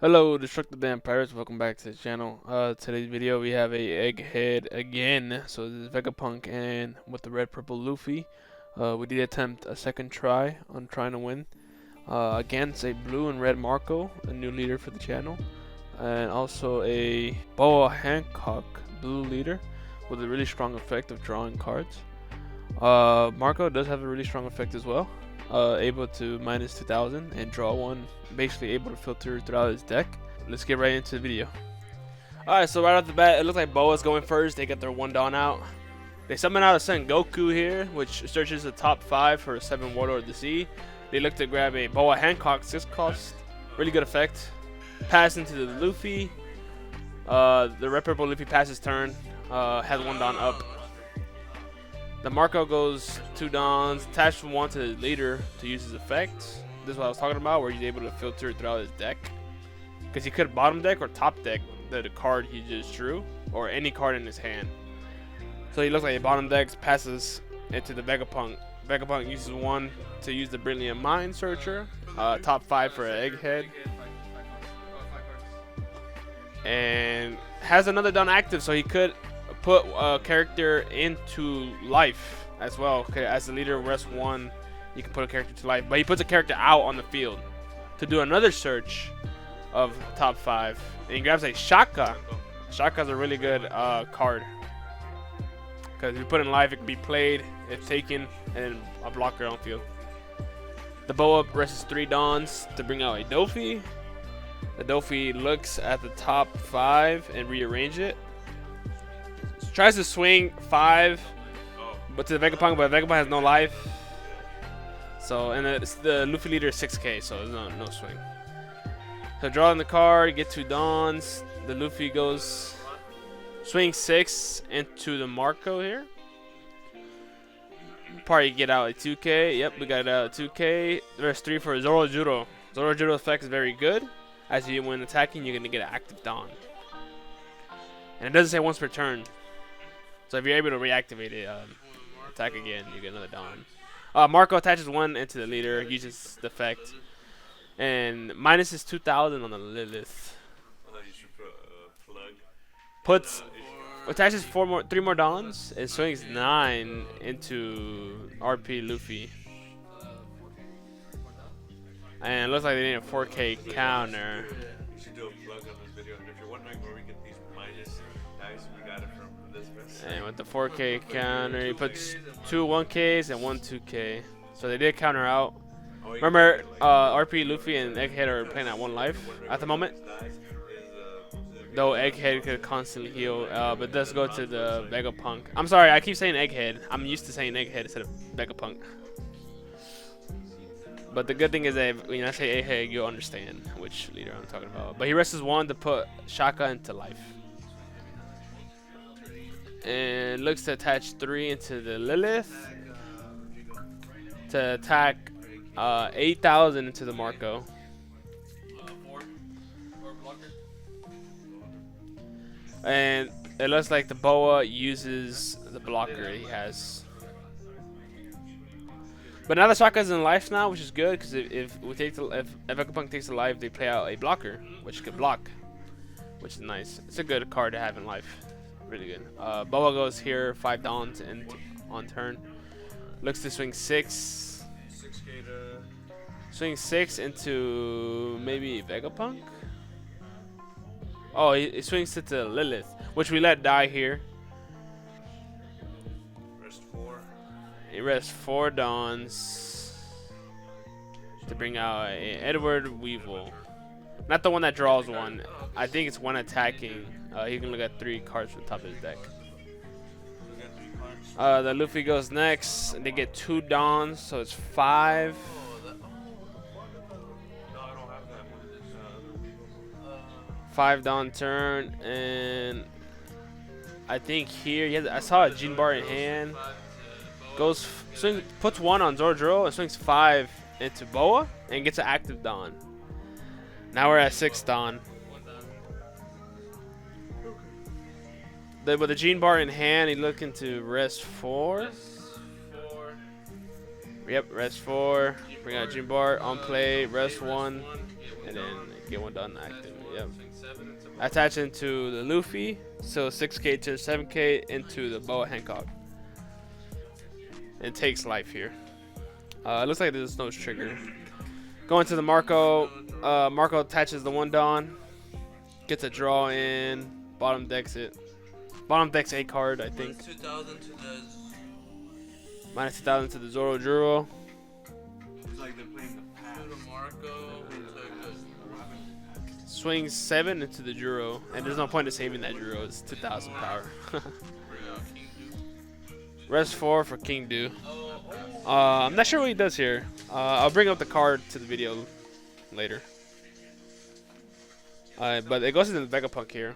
Hello, Destructive Vampires. Welcome back to the channel. Today's video we have a egghead again. So this is Vegapunk and with the red purple Luffy. We did attempt a second try on trying to win against a blue and red Marco, a new leader for the channel, and also a Boa Hancock blue leader with a really strong effect of drawing cards. Marco does have a really strong effect as well. Able to minus 2000 and draw one, basically able to filter throughout his deck. Let's get right into the video. Alright, so right off the bat, it looks like Boa's going first. They get their 1 Dawn out. They summon out a Son Goku here, which searches the top 5 for a 7 Warlord of the Sea. They look to grab a Boa Hancock 6 cost. Really good effect. Pass into the Luffy. The red purple Luffy passes turn. Has 1 Dawn up. The Marco goes 2 Dawns, attached 1 to the leader to use his effect. This is what I was talking about, where he's able to filter throughout his deck. Because he could bottom deck or top deck the card he just drew, or any card in his hand. So he looks like he bottom decks, passes into the Vegapunk. Vegapunk uses 1 to use the Brilliant Mind Searcher, top 5 for an egghead. And has another Dawn active, so he could put a character into life as well. Okay, as the leader rest 1, you can put a character to life, but he puts a character out on the field to do another search of top 5, and he grabs a Shaka. Shaka's a really good card because if you put in life, it can be played, if taken, and then a blocker on field. The Boa rests 3 Dawns to bring out a Dofi. The Dofi looks at the top 5 and rearrange it. Tries to swing 5, but to the Vegapunk, but Vegapunk has no life. So, and the Luffy leader is 6k, so there's no swing. So drawing the card, get 2 Dawns. The Luffy goes swing 6 into the Marco here. Probably get out a 2k. Yep, we got out a 2k. There's 3 for Zorojuro. Zorojuro effect is very good. As you when attacking, you're gonna get an active Dawn. And it doesn't say once per turn. So if you're able to reactivate it, attack again, you get another Dawn. Marco attaches 1 into the leader, uses the effect, and minuses 2000 on the Lilith. Attaches 3 more Dawns, and swings 9 into RP Luffy. And it looks like they need a 4k counter. You should do a plug on this video, and if you're wondering where we get these minus dice, we got it from this video. And with the 4k counter, he puts 2 1ks and 1 2k. So they did counter out. Remember, RP Luffy and Egghead are playing at 1 life at the moment. Though Egghead could constantly heal, but it does go to the Vegapunk. I'm sorry, I keep saying Egghead. I'm used to saying Egghead instead of Vegapunk. But the good thing is that when I say Egghead, you'll understand which leader I'm talking about. But he rests 1 to put Shaka into life. And looks to attach 3 into the Lilith to attack 8,000 into the Marco. And it looks like the Boa uses the blocker he has. But now the Shaka's in life now, which is good because if Vegapunk takes a life, they play out a blocker, which could block, which is nice. It's a good card to have in life. Really good. Boa goes here, 5 Dawns and on turn. Looks to swing 6. Swing 6 into maybe Vegapunk. Oh, he swings it to Lilith, which we let die here. Rest 4. He rests 4 Dawns to bring out a Edward Weevil. Not the one that draws 1. I think it's 1 attacking. He can look at 3 cards from the top of his deck. The Luffy goes next. And they get 2 Dawns, so it's 5. 5 Dawn turn, and I think here I saw a Gene Bar in hand. Goes puts 1 on Zorojuro and swings 5 into Boa and gets an active Dawn. Now we're at 6 Dawn. With the Gene Bar in hand, he's looking to rest 4. Yep, rest 4. Bring out Gene Bar on play, rest 1, and then Get one done active. Yep. Attach into the Luffy. So 6k to 7k into the boa Hancock. It takes life here. It looks like there's no trigger. Going to the Marco. Marco attaches the one Dawn. Gets a draw in. Bottom decks it. Bottom decks a card, I think. Minus 2,000 to the Zoro Juro. It's like they're playing the past. Swings 7 into the Juro. And there's no point in saving that Juro. It's 2,000 power. Rest 4 for King Do. I'm not sure what he does here. I'll bring up the card to the video later. But it goes into the Vegapunk here.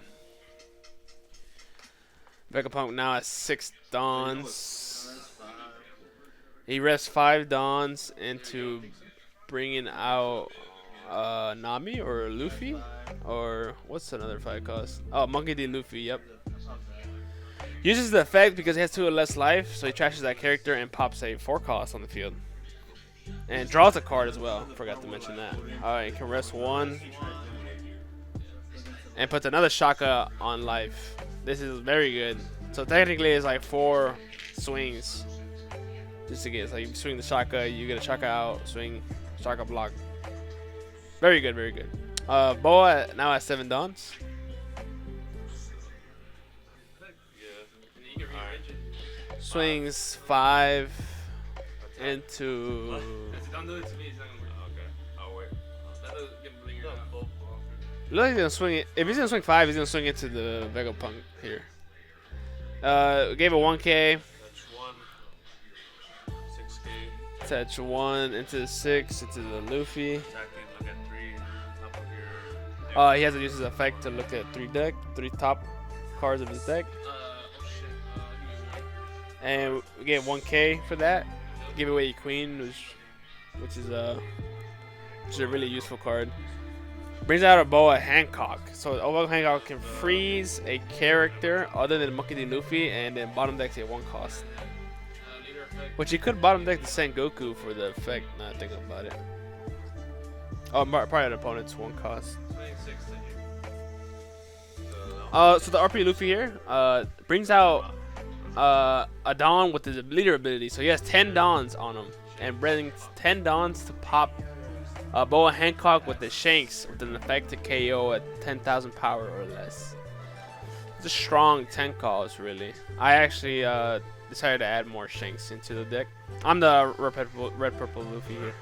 Vegapunk now has 6 Dawns. He rests 5 Dawns into bringing out Nami or Luffy. Or what's another 5 cost? Oh, Monkey D. Luffy, yep. Uses the effect because he has 2 or less life, so he trashes that character and pops a 4 cost on the field. And draws a card as well. Forgot to mention that. Alright, he can rest 1. And puts another Shaka on life. This is very good. So technically it's like 4 swings. Just to get, so you swing the Shaka, you get a Shaka out, swing, Shaka block. Very good, very good. Boa now has 7 Dawns. Swings 5 into. Don't do it to me. Okay. Oh wait. Looks like he's gonna swing it. If he's gonna swing 5, he's gonna swing into the Vegapunk here. Gave a 1k. Touch 1 into the 6 into the Luffy. He has to use his effect to look at 3 top cards of his deck. And we get 1k for that. Give away a queen, which is a really useful card. Brings out a Boa Hancock. So a Boa Hancock can freeze a character other than Monkey D. Luffy, and then bottom decks at 1 cost. Which he could bottom deck the Sengoku for the effect. Not thinking about it. Oh, probably an opponent's 1 cost. So the RP Luffy here brings out a Dawn with his leader ability. So he has 10 Dawns on him, and brings 10 Dawns to pop Boa Hancock with the Shanks with an effect to KO at 10,000 power or less. It's a strong 10 calls, really. I actually decided to add more Shanks into the deck. I'm the red purple Luffy here.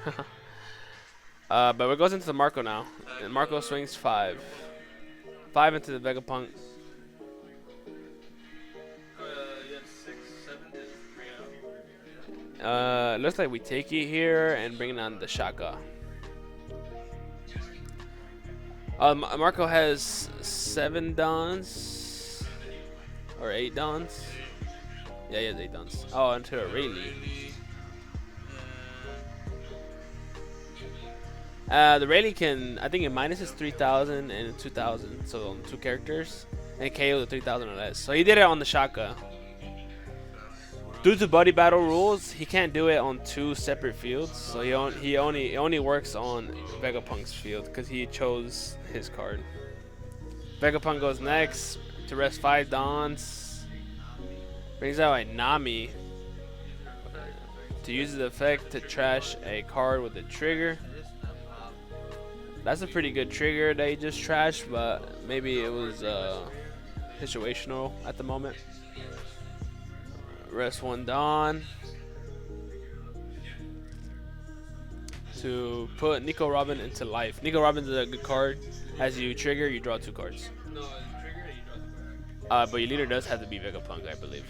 But it goes into the Marco now, and Marco swings 5 into the Vegapunk. Looks like we take it here and bring it on the Shaka. Marco has 7 Dawns or 8 Dawns. Yeah, he has 8 Dawns. Oh, into a Rayleigh. The Rayleigh can, I think it minuses 3,000 and 2,000, so on 2 characters, and KO the 3,000 or less. So he did it on the Shaka. Due to buddy battle rules, he can't do it on 2 separate fields. So he only works on Vegapunk's field because he chose his card. Vegapunk goes next to rest 5 Dawns. Brings out a Nami to use the effect to trash a card with a trigger. That's a pretty good trigger that he just trashed, but maybe it was situational at the moment. Rest 1 Dawn to put Nico Robin into life. Nico Robin is a good card. As you trigger, you draw 2 cards. No, trigger, you draw 2 cards. But your leader does have to be Vegapunk, I believe.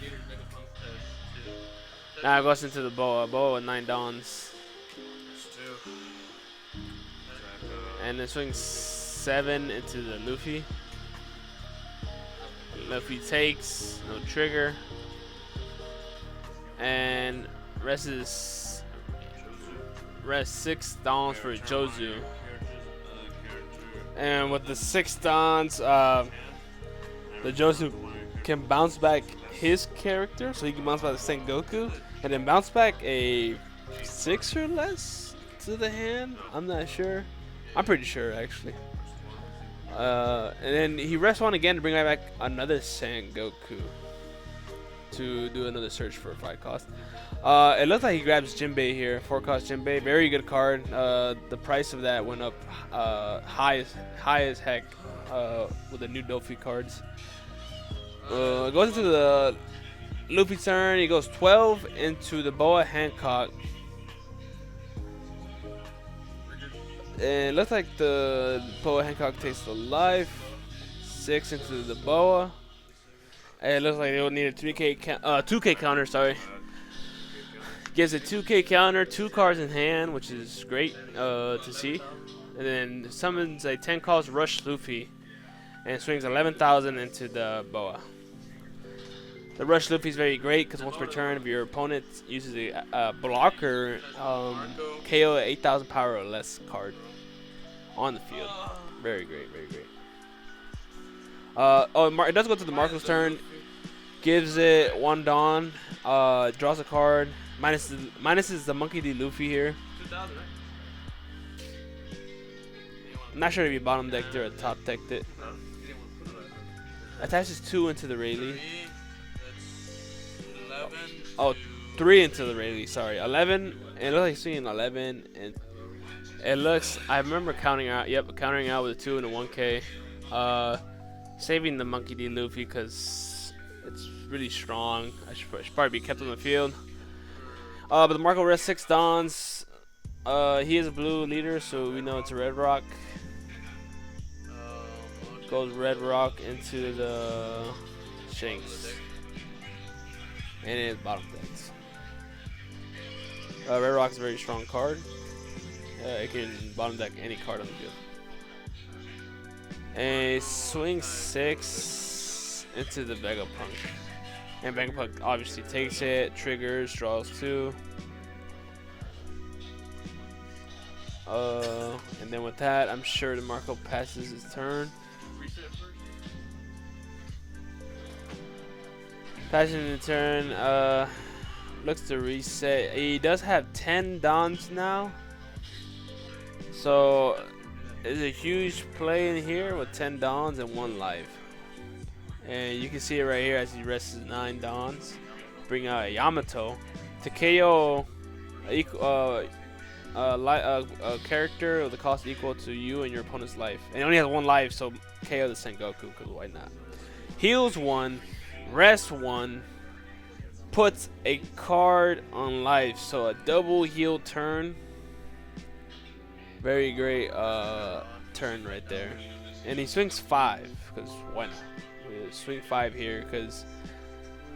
Now it goes into the Boa. Boa with 9 Dawns. And then swings 7 into the Luffy. Luffy takes, no trigger. And rest 6 Dawns for Jozu. And with the 6 Dawns, the Jozu can bounce back his character, so he can bounce back the Sengoku, and then bounce back a 6 or less to the hand. I'm not sure. I'm pretty sure actually. And then he rests one again to bring back another Sengoku to do another search for a 5 cost. It looks like he grabs Jinbei here, 4 cost Jinbei. Very good card. The price of that went up high as heck with the new Luffy cards. Goes into the Luffy turn. He goes 12 into the Boa Hancock. And it looks like the Boa Hancock takes the life. 6 into the Boa. And it looks like they will need a 2K counter. Sorry. Gives a 2K counter, 2 cards in hand, which is great to see. And then summons a 10 cost Rush Luffy and swings 11,000 into the Boa. The Rush Luffy is very great because once per turn, if your opponent uses a blocker, KO 8,000 power or less card on the field. Very great, very great. It does go to the Marco's turn. Gives it 1 Dawn. Draws a card. Minuses the Monkey D. Luffy here. I'm not sure if you bottom decked it or top decked it. Attaches 2 into the Rayleigh. Oh, 3 into the Rayleigh. Sorry, 11. And it looks like he's swinging 11, and it looks. I remember counting out. Yep, countering out with a 2 and a 1K. Saving the Monkey D. Luffy because it's really strong. I should probably be kept on the field. But the Marco rests 6 Dons. He is a blue leader, so we know it's a Red Rock. Goes Red Rock into the Shanks. And it is bottom decks. Red Rock is a very strong card. It can bottom deck any card on the field. And it swings 6 into the Vegapunk. And Vegapunk obviously takes it, triggers, draws 2. And then with that, I'm sure the Marco passes his turn. Passing the turn, looks to reset. He does have 10 Dons now. So, there's a huge play in here with 10 Dons and 1 life. And you can see it right here as he rests his 9 Dons. Bring out a Yamato to KO a character with the cost equal to you and your opponent's life. And he only has 1 life, so KO the Sengoku, because why not? Heals 1, rests 1, puts a card on life, so a double heal turn. Very great turn right there. And he swings 5, because why not? Swing 5 here because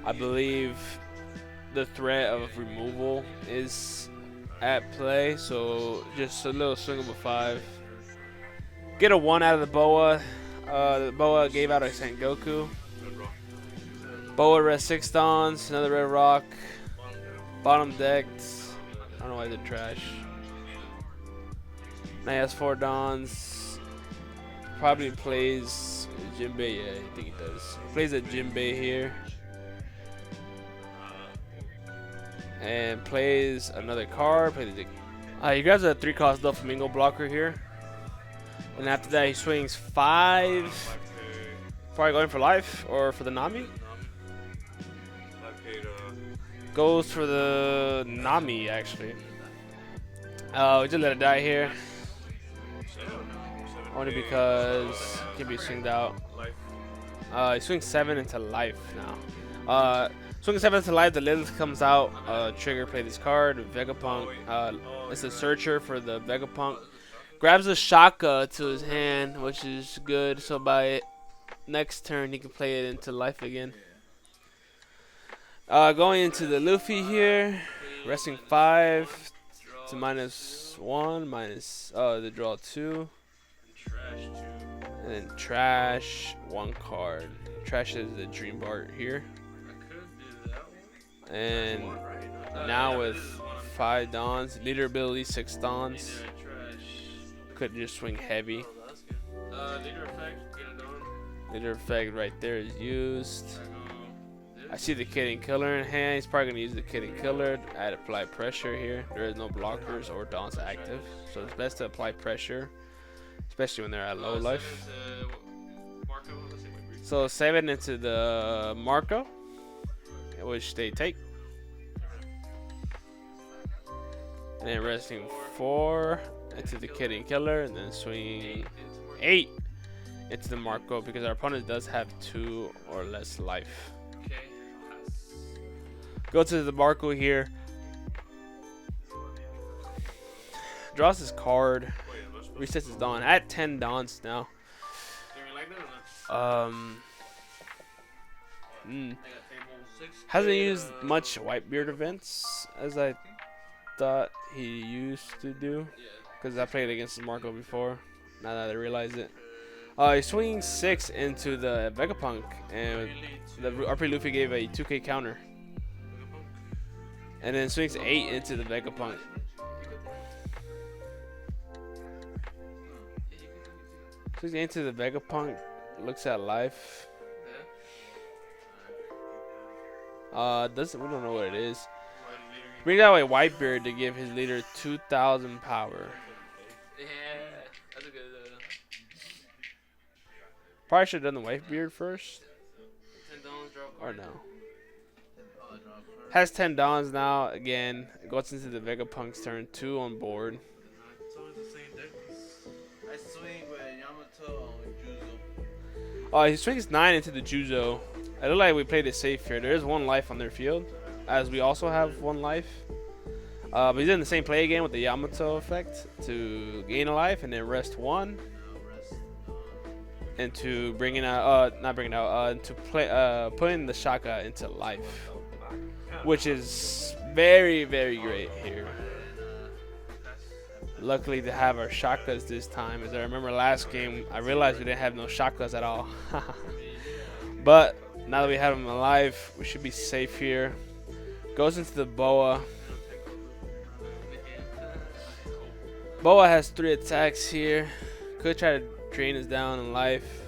I believe the threat of removal is at play, so just a little swing of a 5. Get a 1 out of the Boa. The Boa gave out a Sengoku. Boa rests 6 Dons, another Red Rock. Bottom decked. I don't know why they're trash. Now he has 4 Dons. Probably plays Jinbei. Yeah, I think he does. Plays a Jinbei here. And plays another card. He grabs a 3 cost Doflamingo blocker here. And after that, he swings 5. Probably going for life or for the Nami. Goes for the Nami, actually. We just let it die here. Only because it can be swinged out. He swings 7 into life now. Swing 7 into life, the Lilith comes out. Trigger, play this card. Vegapunk. It's a searcher for the Vegapunk. Grabs a Shaka to his hand, which is good. So by next turn, he can play it into life again. Going into the Luffy here. Resting 5 to -1. Minus the draw 2. And then trash 1 card. Trashes the Dream Bart here. And now with 5 Dons, leader ability 6 Dons. Could just swing heavy. Leader effect right there is used. I see the Kid and Killer in hand. He's probably gonna use the Kid and Killer. Add apply pressure here. There is no blockers or Dons active, so it's best to apply pressure especially when they're at low 7 life. into Marco. Let's see what we So 7 into the Marco, which they take. And then resting 4 into the Kid and Killer, and then swing 8 into the Marco because our opponent does have 2 or less life. Okay. Go to the Marco here. Draws his card. Resets his Dawn. At 10 Dawns now. Hasn't used much Whitebeard events as I thought he used to do. Because I played against Marco before. Now that I realize it. He's swinging 6 into the Vegapunk. And the RP Luffy gave a 2k counter. And then swings 8 into the Vegapunk. Swings 8 into the Vegapunk. Looks at life. We don't know what it is. Brings out a Whitebeard to give his leader 2,000 power. Yeah, that's a good. Probably should have done the Whitebeard first. Or no. Has 10 Dawns now. Again, goes into the Vegapunk's turn. 2 on board. It's always the same deck. I swing with Yamato on Juzo. He swings 9 into the Juzo. I look like we played it safe here. There is 1 life on their field, as we also have 1 life. But he's in the same play again with the Yamato effect to gain a life and then rest 1. And to bringing out, to play, putting the Shaka into life, which is very, very great here. Luckily to have our Shakas this time, as I remember last game, I realized we didn't have no Shakas at all. But now that we have them alive, we should be safe here. Goes into the Boa. Boa has 3 attacks here. Could try to drain us down in life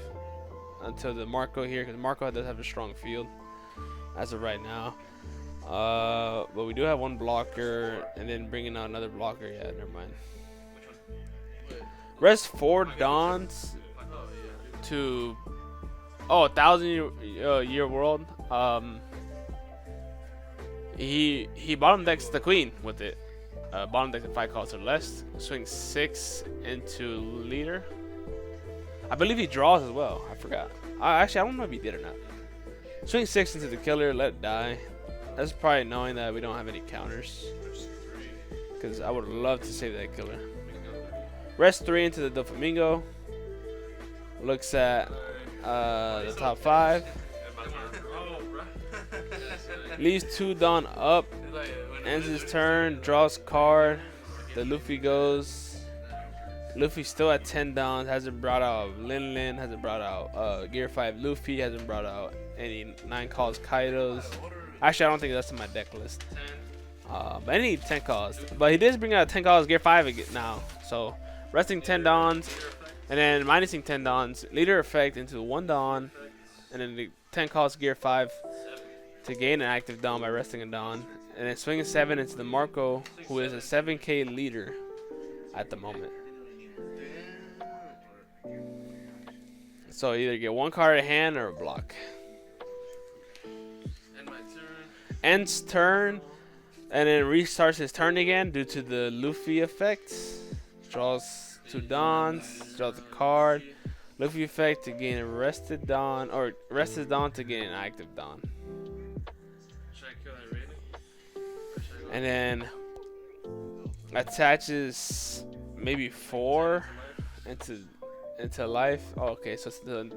until the Marco here, because Marco does have a strong field as of right now. But we do have 1 blocker, and then bringing out another blocker. Yeah, never mind. Rest 4 Dawns to 1,000-year world. He bottom decks the Queen with it. Bottom deck 5 costs or less. Swing 6 into leader. I believe he draws as well. I forgot. Actually, I don't know if he did or not. Swing 6 into the Killer. Let it die. That's probably knowing that we don't have any counters. Because I would love to save that Killer. Rest 3 into the Doflamingo. Looks at the top 5. Leaves 2 Dawn up. Ends his turn. Draws card. The Luffy goes. Luffy's still at 10 Dawns. Hasn't brought out Lin. Hasn't brought out Gear 5 Luffy. Hasn't brought out any 9 calls Kaidos. Actually, I don't think that's in my deck list. But I need 10 calls. But he did bring out 10 calls Gear 5 again now. So resting 10 Dawns. And then minusing 10 Dawns. Leader effect into 1 Dawn. And then the 10 calls Gear 5 to gain an active Dawn by resting a Dawn. And then swinging 7 into the Marco, who is a 7k leader at the moment. So either get 1 card in hand or a block. Ends turn, and then restarts his turn again due to the Luffy effect. Draws 2 Dawns, draws a card. Luffy effect to gain a rested Dawn, or rested Dawn to gain an active Dawn. And then attaches maybe 4 into life. Oh, okay, so it's the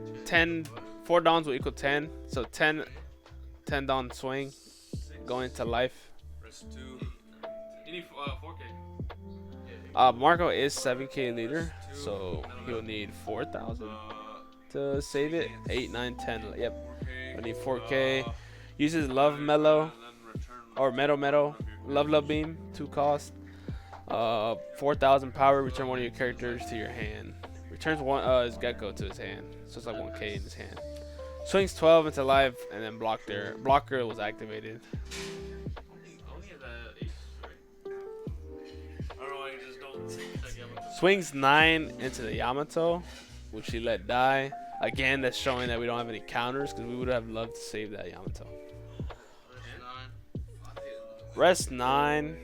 4 Dawns will equal 10. So 10 Dawn swing going into life. You need 4K. Marco is 7k leader, so he will need 4,000 to save it. 8, 9, 10. Yep. I need 4k. Uses Love Mellow or Meadow. Love Beam, 2 cost. 4,000 power. Return 1 of your characters to your hand. Returns his Gecko to his hand, so it's like 1k in his hand. Swings 12 into life, and then blocker was activated. Swings 9 into the Yamato, which he let die. Again, that's showing that we don't have any counters because we would have loved to save that Yamato. Rest 9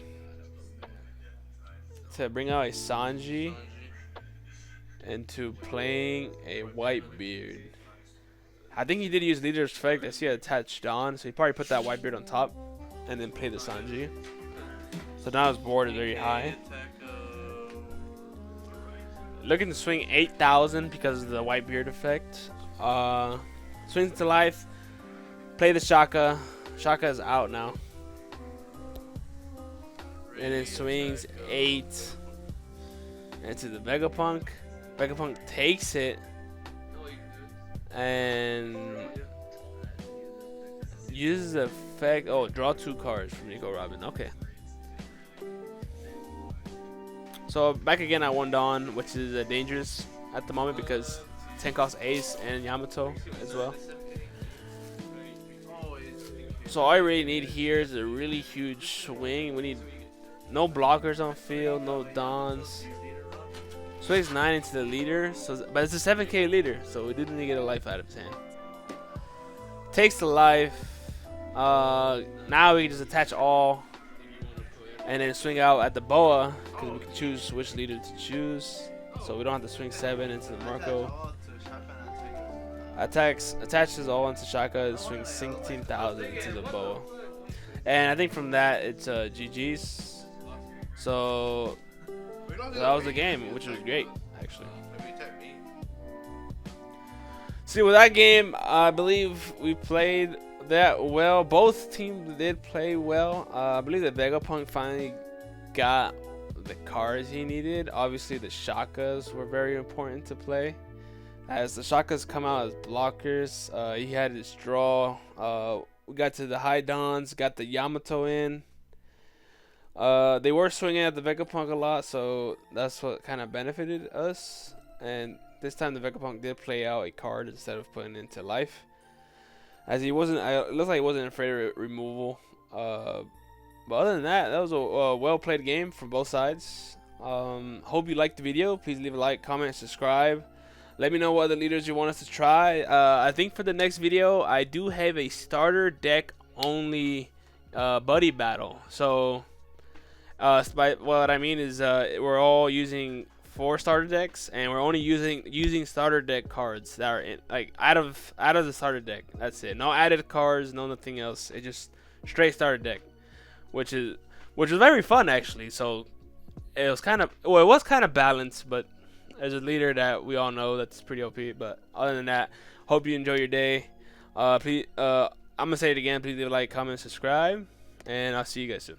to bring out a Sanji into playing a Whitebeard. I think he did use leader's effect. I see it attached on, so he probably put that Whitebeard on top and then play the Sanji. So now his board is very high. Looking to swing 8,000 because of the Whitebeard effect. Swings to life. Play the Shaka. Shaka is out now. And then swings 8 into the Vegapunk. Vegapunk takes it and uses the effect. Oh, draw 2 cards from Nico Robin. Okay. So back again at 1 Dawn, which is dangerous at the moment because 10 cost Ace and Yamato as well. So all I really need here is a really huge swing. We need no blockers on field, no Dons. Swings 9 into the leader, but it's a 7k leader, so we do need to get a life out of his hand. Takes the life. Now we can just attach all and then swing out at the Boa because we can choose which leader to choose. So we don't have to swing 7 into the Marco. Attaches all into Shaka and swings 16,000 into the Boa. And I think from that it's GG's. So that was the game, which was great actually. See, with that game, I believe we played that well. Both teams did play well. I believe that Vegapunk finally got the cards he needed. Obviously, the Shakas were very important to play. As the Shakas come out as blockers, he had his draw. We got to the high Dons, got the Yamato in. They were swinging at the Vegapunk a lot, so that's what kind of benefited us. And this time the Vegapunk did play out a card instead of putting it into life. As he wasn't, it looks like he wasn't afraid of removal. But other than that, that was a well-played game from both sides. Hope you liked the video. Please leave a like, comment, subscribe. Let me know what other leaders you want us to try. I think for the next video, I do have a starter deck only buddy battle. So, what I mean is we're all using 4 starter decks, and we're only using starter deck cards that are out of the starter deck. That's it. No added cards, no nothing else. It's just straight starter deck, which was very fun actually. So it was kind of balanced, but as a leader that we all know that's pretty OP. But other than that, hope you enjoy your day. Please, I'm gonna say it again. Please leave a like, comment, subscribe, and I'll see you guys soon.